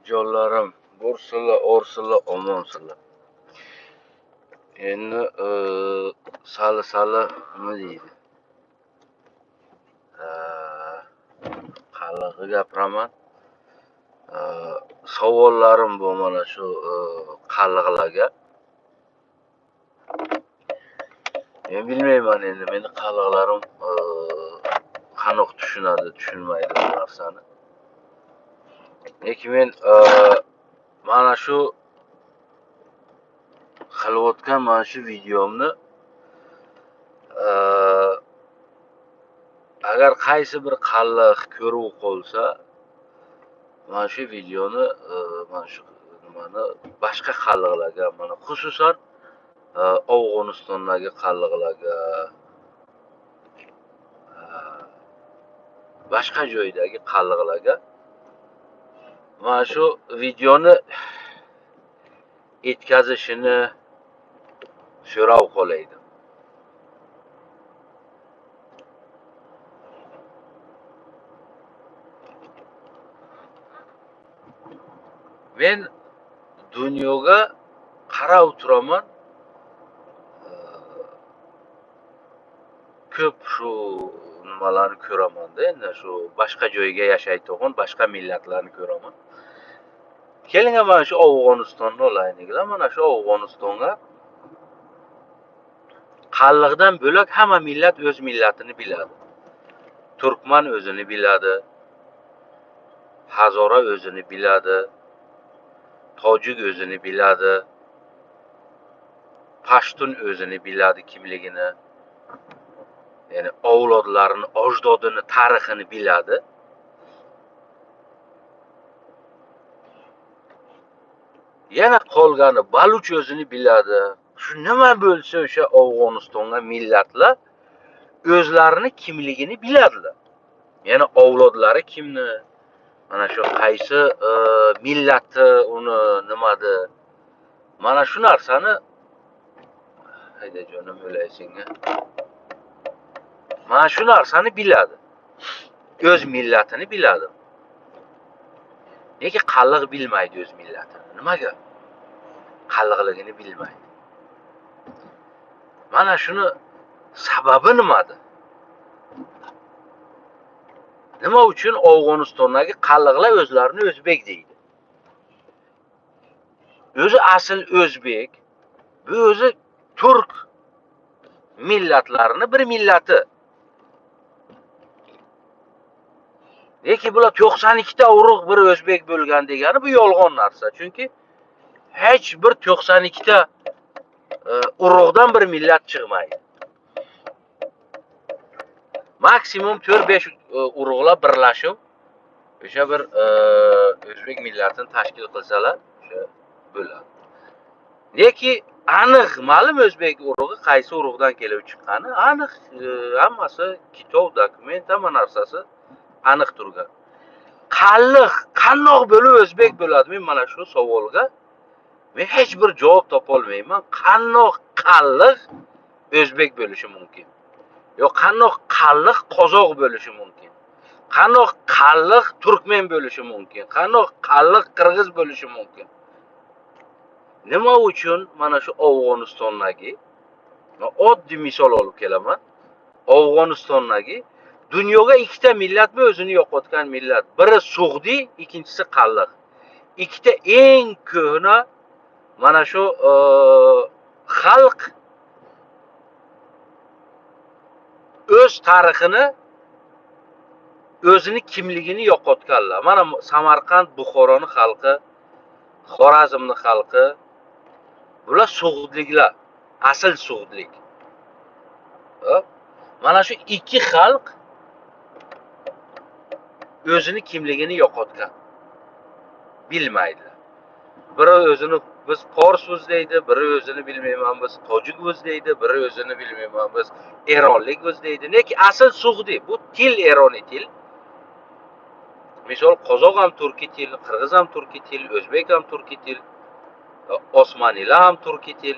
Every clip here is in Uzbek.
Jonlarim, bo'rsizlar, o'rsizlar, omonsilar. Endi sali nima deydi? Qalig'i gapiraman. Savollarim bu mana shu qalig'larga. Men bilmayman endi meni qalig'larim qanoq tushunadi, tushunmaydi bu narsani. Lekin men mana shu qilayotgan mana shu videomni agar qaysi bir qalliq ko'rib qolsa, mana shu videoni mana shu nimani boshqa qalliqlarga, mana xususan Afg'onistondagi qalliqlarga, boshqa joydagi qalliqlarga mana shu videoni yetkazishini so'rab qolaydim. Men dunyoga qarab turaman, ko'p shu nimalarni ko'raman-da, endi shu boshqa joyga yashaydigan boshqa millatlarni ko'raman. Keling mana shu Afg'onistonni olayliklar. Mana shu Afg'onistonga qalliqdan bo'lak hamma millat o'z millatini biladi. Turkman o'zini biladi, Hazora o'zini biladi, Tojik o'zini biladi, Pashtun o'zini biladi kimligini. Ya'ni avlodlarini, ajdodini, tarixini biladi. Yana qolgani Baluch o'zini biladi. Shu nima bo'lsa o'sha Afg'onistonga millatlar o'zlarini kimligini biladilar. Yana avlodlari kimni, mana shu qaysi millati, uni nimadi. Mana shu narsani hayda jonim o'laysinga. Mana shu narsani biladi. O'z millatini biladi. Nega qalliq bilmaydi o'z millatini? Nimaga? Qalliqligini bilmaydi. Mana shuni sababi nimada? Nima uchun Afg'onistondagi qalliqlar o'zlarini o'zbek deydi? O'zi asl o'zbek, bu o'zi turk millatlarini bir millati. Lekin bular 92 ta urug' bir o'zbek bo'lgan degani bu yolg'on narsa. Chunki hech bir 92 ta urug'dan bir millat chiqmaydi. Maksimum 4-5 urug'lar birlashib o'sha bir o'zbek millatini tashkil qilsalar, o'sha bo'ladi. Lekin aniq ma'lum o'zbek urug'i qaysi urug'dan kelib chiqqani aniq, hammasi kitob, dokument, hamma narsasi aniq turgan. Qalliq qandoq bo'lib o'zbek bo'ladi? Men mana shu savolga men hech bir javob topa olmayman. Qandoq qalliq o'zbek bo'lishi mumkin? Yo qandoq qalliq qozoq bo'lishi mumkin? Qandoq qalliq turkmen bo'lishi mumkin? Qandoq qalliq qirg'iz bo'lishi mumkin? Nima uchun mana shu Afg'onistondagi, oddiy misol olib kelaman. Afg'onistondagi dunyoga ikkita millatmi o'zini yo'qotgan millat. Biri Sug'di, ikkinchisi qalliq. Ikkita eng ko'hna mana shu xalq o'z tarixini, o'zini kimligini yo'qotganlar. Mana Samarqand, Buxoroning xalqi, Xorazmning xalqi, bular Sug'dliklar, asl Sug'dlik. Mana shu ikki xalq o'zini kimligini yo'qotgan. Bilmaydilar. Biri o'zini biz Forsmiz deydi, biri o'zini bilmayman biz Tojikmiz deydi, biri o'zini bilmayman biz Eronlikmiz deydi. Lekin asl Sug'di, bu til Eroniy til. Misol qozoq ham turkiy til, qirg'iz ham turkiy til, o'zbek ham turkiy til, osmonilar ham turkiy til.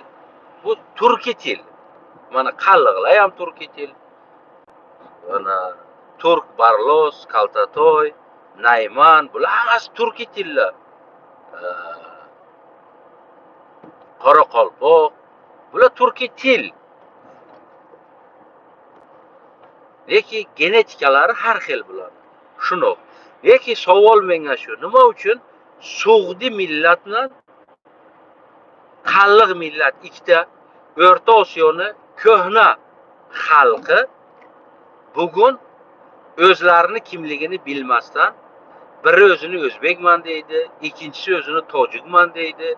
Bu turkiy til. Mana qalliqlar ham turkiy til. Mana Turk, Barlos, Kaltatoy, Nayman, bular hammasi turkiy tillar. Qoraqalpoq, bular turkiy til. Lekin genetikalari har xil bularning. Shuni. Lekin savol menga shu, nima uchun So'g'di millat bilan Qalliq millat ikkita O'rta Osiyoni ko'hna xalqi bugun o'zlarini kimligini bilmasdan biri o'zini o'zbekman deydi, ikkinchisi o'zini tojikman deydi,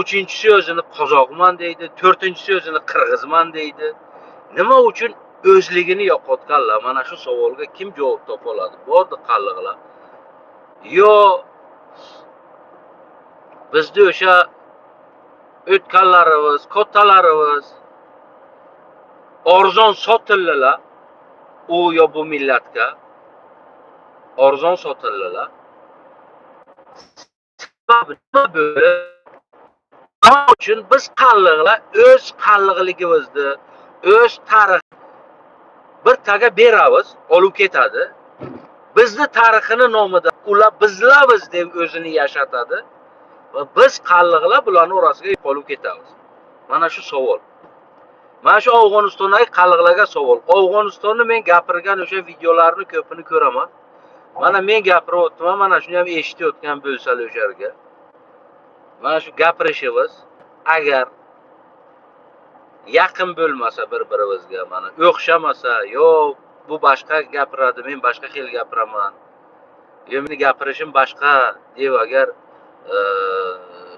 uchinchisi o'zini qozoqman deydi, to'rtinchisi o'zini qirg'izman deydi. Nima uchun o'zligini yo'qotganlar? Mana shu savolga kim javob topa oladi? Bordi qalliqlar. Yo bizda o'sha o'tganlarimiz, kattalarimiz arzon sotildilar u yo bu millatga. Arzon sotildilar. Nima bo'ldi? Nima uchun biz qalliqlar o'z qalliqligimizni, o'z tarix bir taga beramiz, olib ketadi. Bizni tarixini nomida ular bizlarmiz deb o'zini yashatadi va biz qalliqlar bularning orasiga qolib ketamiz. Mana shu savol. Mana shu Afg'onistondagi qalliqlarga savol. Afg'onistonni men gapirgan o'sha videolarni ko'pini ko'raman. Mana men gapirib o'tdim, mana shuni ham eshitayotgan bo'lsalar o'sharga. Mana shu gapirishimiz agar yaqin bo'lmasa bir-birimizga, mana o'xshamasa, yo bu boshqa gapiradi, men boshqa xil gapiraman. Yo meni gapirishim boshqa deb agar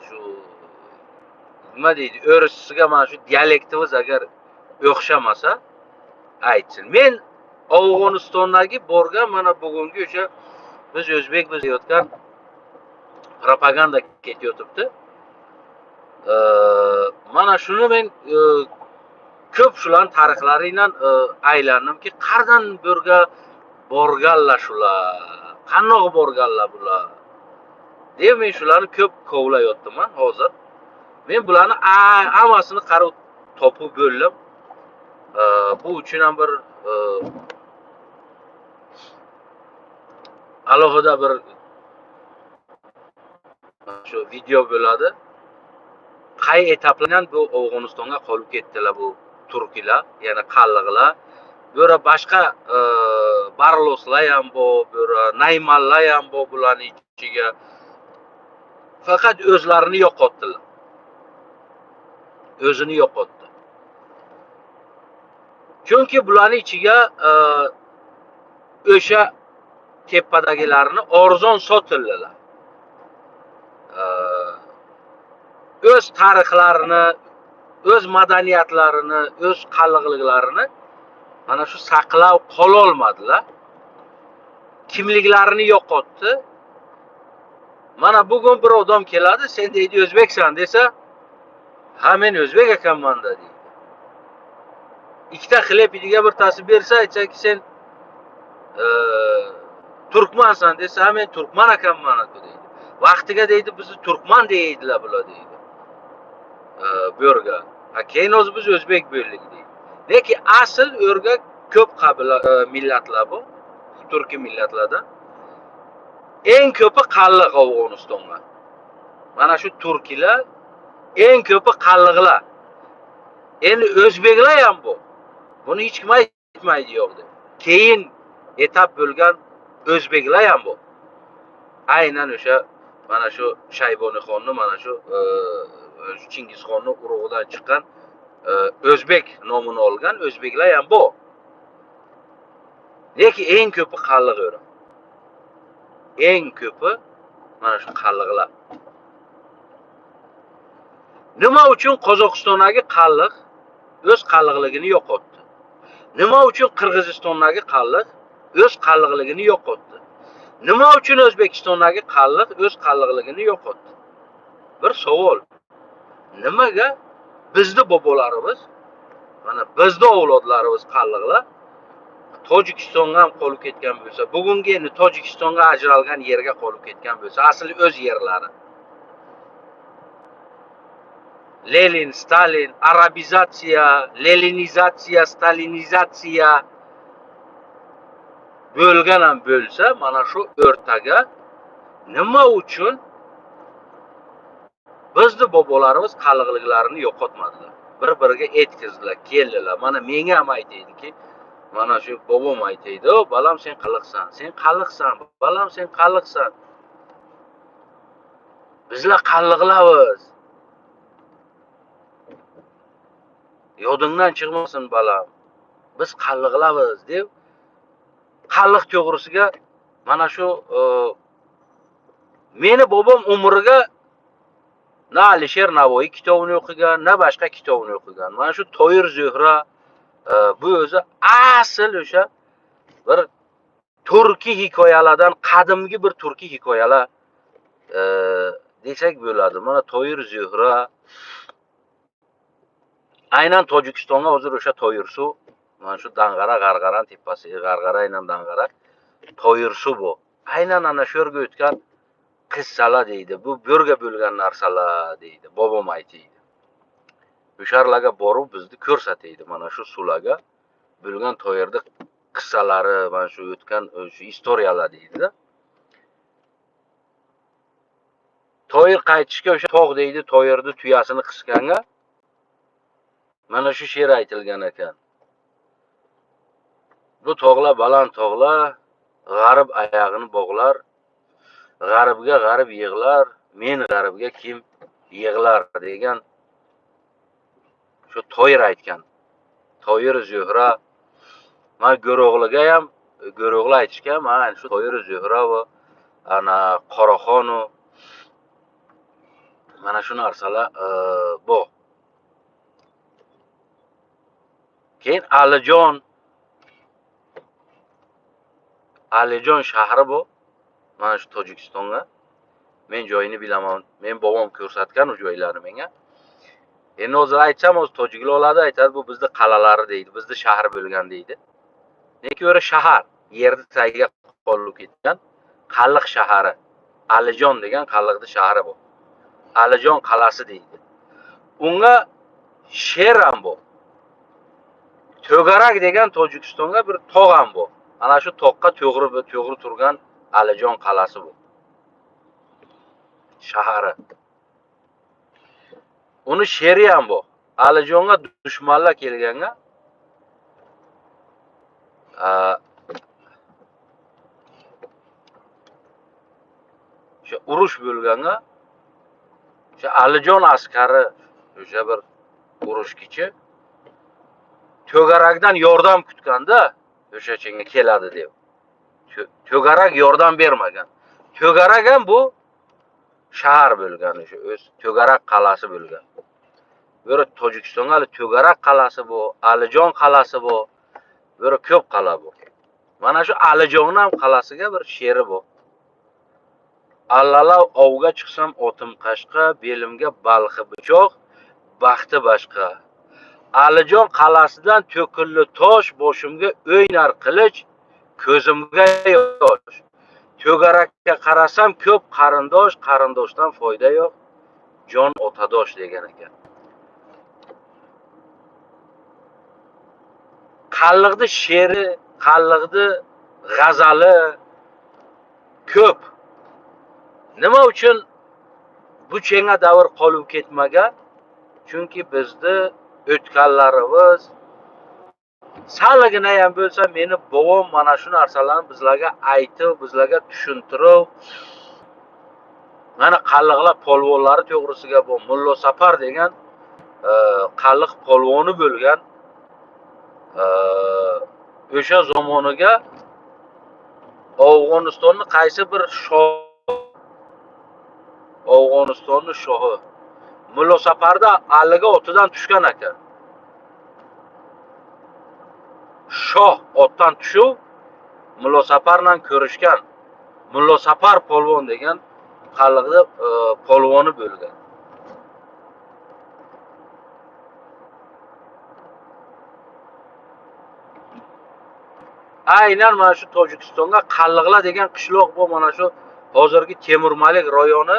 shu nima deydi, o'risiga mana shu dialektimiz agar o'xshamasa aytsin. Men Afg'onistondagi borgan mana bugungi o'sha biz o'zbekmiz deyotgan propaganda ketayotibdi. Mana shuni men ko'p shularning tarixlaridan aylandimki, qardan burga borganlar shular, qandoq borganlar bular deb men shularni ko'p kovlayotdiman hozir. Men bularni hammasini qarab topib bo'ldim. Bu uchun ham bir alohida bir shu video bo'ladi. Qay etaplardan bu Afg'onistonga qolib ketdilar bu turklar, ya'ni qalliqlar. Bo'ra boshqa barloslar ham bor, bo'ra naymanlar ham bor bularning ichiga. Faqat o'zlarini yo'qotdilar. O'zini yo'qotdi. Chunki bularning ichiga o'sha tepadagilarni arzon sotildilar. O'z tarixlarini, o'z madaniyatlarini, o'z qalliqliklarini mana shu saqlab qola olmadilar. Kimliklarini yo'qotdi. Mana bugun bir odam keladi, sen deydi o'zbeksan desa, ha men o'zbek ekanman deydi. Ikkita xileb idiga bir tasib bersa, aytsa-ki sen turkmansan desa, ha men turkman ekanman deydi. Vaqtiga deydi bizni turkman deydilar bular deydi. Bu yerga. Keyin o'zi biz o'zbek bo'ldik deydi. Lekin asl o'rga ko'p qabila millatlar bu, turkiy millatlardan. Eng ko'pi qalliq Afg'onistonga. Mana shu turklar eng ko'pi qalliqlar. Endi o'zbeklar ham bu. Buni hech kim aytmaydi yo'q deb. Keyin etap bo'lgan o'zbeklar ham bu. Aynan o'sha mana shu Shayboniyxonni, mana shu Chingizxonning urug'idan chiqqan o'zbek nomini olgan o'zbeklar ham bu. Lekin eng ko'pi qalliq o'ra. Eng ko'pi mana shu qalliqlar. Nima uchun Qozog'istondagi qalliq o'z qalliqligini yo'qotdi? Nima uchun Qirg'izistondagi qalliq o'z qalliqligini yo'qotdi? Nima uchun O'zbekistondagi qalliq o'z qalliqligini yo'qotdi? Bir savol. Nimaga bizning bobolarimiz, mana bizning avlodlarimiz qalliqlar Tojikistonga ham qolib ketgan bo'lsa, bugungi endi Tojikistonga ajralgan yerga qolib ketgan bo'lsa, asli o'z yerlari. Lenin, Stalin, arabizatsiya, leninizatsiya, stalinizatsiya bo'lgan ham bo'lsa, mana shu o'rtaga nima uchun bizni bobolarimiz qalliqliklarini yo'qotmadilar. Bir-biriga etkizdilar, keldilar. Mana menga ham aytaydiki, mana shu bobom aytaydi, "O, balam sen qalliqsan, sen qalliqsan, balam sen qalliqsan." Bizlar qalliqlamiz. Yodingdan chiqmasin balam. Biz qalliqlamiz deb qalliq to'g'risiga mana shu meni bobom umriga na Alisher Navoiy kitobini o'qigan, na boshqa kitobini o'qigan. Mana shu Toyir Zuhra bu o'zi asl o'sha bir turkiy hikoyalardan, qadimgi bir turkiy hikoyalar desak bo'ladi. Mana Toyir Zuhra aynan Tojikistonga hozir o'sha Toyirsuv, mana shu Dang'ara G'arg'aran tepasi, G'arg'ara aynan Dang'ara Toyirsuv bu. Aynan ana shu yerga o'tgan qissalar deydi. Bu bo'rga bo'lgan narsalar deydi. Bobom aytaydi. O'shalarga borib bizni ko'rsataydi. Mana shu suvlarga bo'lgan Toyirda qissalari, mana shu o'tgan shu istoriyalar deydi-da. Toyir qaytishga o'sha tog' deydi, Toyirni tuyasini qisganga mana shu she'r aytilgan ekan. Bu tog'lar baland tog'lar, g'arib oyog'ini bog'lar, g'aribga g'arib yig'lar, men g'aribga kim yig'lar degan shu Toyir aytgan. Toyir Zuhra, mana Go'ro'g'liga ham Go'ro'g'li aytishgan, mana shu Toyir Zuhra va ana Qoraxon mana shu narsalar bu. Keyin Alijon shahri bu. Mana shu Tojikistonga. Men joyini bilaman. Men bobom ko'rsatgan u joylarni menga. Endi hozir aytsam, hozir tojiklarlarda aytadi, bu bizning qal'alari deydi, bizning shahar bo'lgan deydi. Neki o'ra shahar, yerni tagiga qolib ketgan qalliq shahari. Alijon degan qalliqni shahri bu. Alijon qal'asi deydi. Unga she'r ham bu. To'garak degan Tojikistonga bir tog' ham bu. Ana shu tog'ga to'g'ri turgan Alijon qal'asi bu. Shahari. Uni she'ri ham bu. Alijonga dushmanlar kelganga o'sha urush bo'lganga o'sha Alijon askari o'sha bir urushkichi To'garakdan yordam kutganda o'sha chenga keladi deb. To'garak yordam bermagan. To'garak ham bu shahar bo'lgan, o'sha o'z To'garak qal'asi bo'lgan. Böyle Tojikistonga To'garak qal'asi bu, Alijon qal'asi bu, böyle ko'p qal'a bu. Mana shu Alijon ham qal'asiga bir she'ri bu. Allalar ovga chiqsam otim qashqa, belimga balxi pichoq, baxti boshqa. Alijon qal'asidan to'kildi tosh, boshimga o'ynar qilich, ko'zimga yosh. To'garakka qarasam ko'p qarindosh, qarindoshdan foyda yo'q, jon otadosh degan ekan. Qalliqni she'ri, qalliqni g'azali ko'p. Nima uchun bu chenga davr qolib ketmagan? Chunki bizni o'tganlarimiz salgina ham bo'lsa meni bobom mana shu narsalarni bizlarga aytib, bizlarga tushuntirib, mana qalliqlar polvonlari to'g'risiga bu Mullo Safar degan qalliq polvoni bo'lgan o'sha zamoniga Afg'onistonning qaysi bir Afg'onistonning shohi Mullo Safarda aliga otidan tushgan ekan. Shoh otdan tushib Mullo Safar bilan ko'rishgan. Mullo Safar polvon degan qalliqda polvoni bo'lgan. Aynan mana shu Tojikistonga qalliqlar degan qishloq bu, mana shu hozirgi Temurmalik rayoni,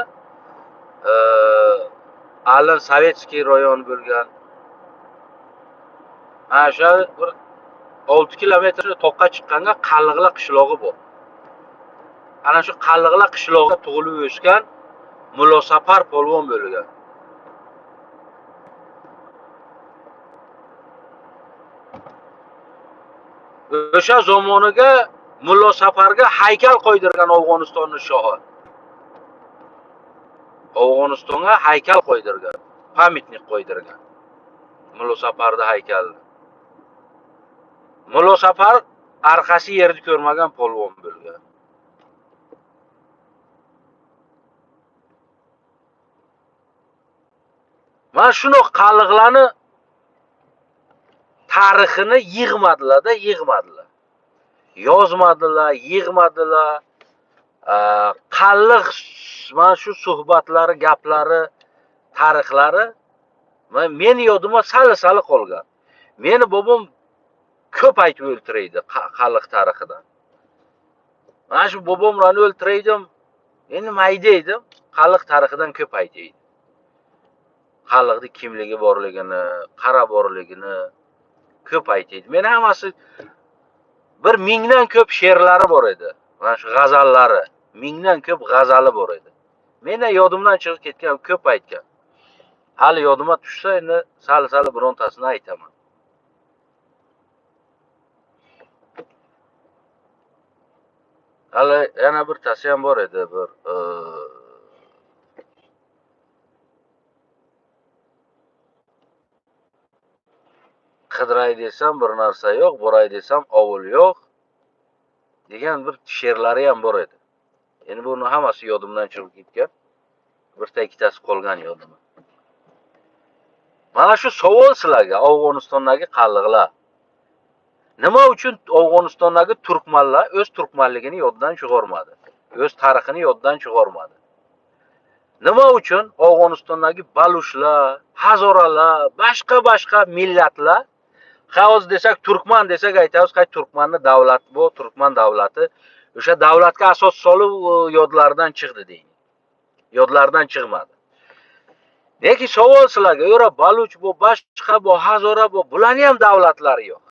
Alin Sovetskiy rayoni bo'lgan. O'sha bir 6 kilometr toqqa chiqqanga qalliqlar qishlog'i bu. Ana shu qalliqlar qishlog'ida tug'ilib o'sgan Mullo Safar polvon bo'lgan. o'sha zamoniga Mullo Safarga haykal qo'ydirgan Afg'onistonning shohi. Afg'onistonga haykal qo'ydirgan, pamyatnik qo'ydirgan. Mullo Safarning haykali. Mullo Safar arqasi yerni ko'rmagan polvon bo'lgan. Mana shunaqa qalliqlarni tarixini yig'madilar. Yozmadilar, yig'madilar. Qalliq mana shu suhbatlari, gaplari, tarixlari meni yodimga sal qolgan. Meni bobom ko'p aytib o'ltiraydi qalliq tarixidan. Mana shu bobomlarni o'ltiraydim, endi mayda edim, qalliq tarixidan ko'p aytaydi. Qalliqni kimligi borligini, qara borligini ko'p aytaydi. Men hammasi bir mingdan ko'p she'rlari bor edi. Mana shu g'azallari, mingdan ko'p g'azali bor edi. Meni yodimdan chiqib ketgan, ko'p aytgan. Hali yodimga tushsa endi sal birontasini aytaman. Hali yana bir tasi ham bor edi, bir qidiray desam bir narsa yo'q, boray desam ovul yo'q degan bir she'rlari ham bor edi. Endi buni hammasi yodimdan chiqib ketgan. Birta ikkitasi qolgan yodimda. Mana shu savol sizlarga Afg'onistondagi qalliqlar. Nima uchun Afg'onistondagi turkmanlar o'z turkmanligini yoddan chiqarmadi? O'z tarixini yoddan chiqarmadi? Nima uchun Afg'onistondagi balushlar, hazoralar, boshqa millatlar, hozir desak turkman desak aytamiz, qay turkmanning davlati bu, turkman davlati o'sha davlatga asos solib yodlaridan chiqdi deydi. Yodlaridan chiqmadi. Lekin savol sizlarga, yo'ra baluch bu, boshqa bu, hazora bu, bularning ham davlatlari yo'q.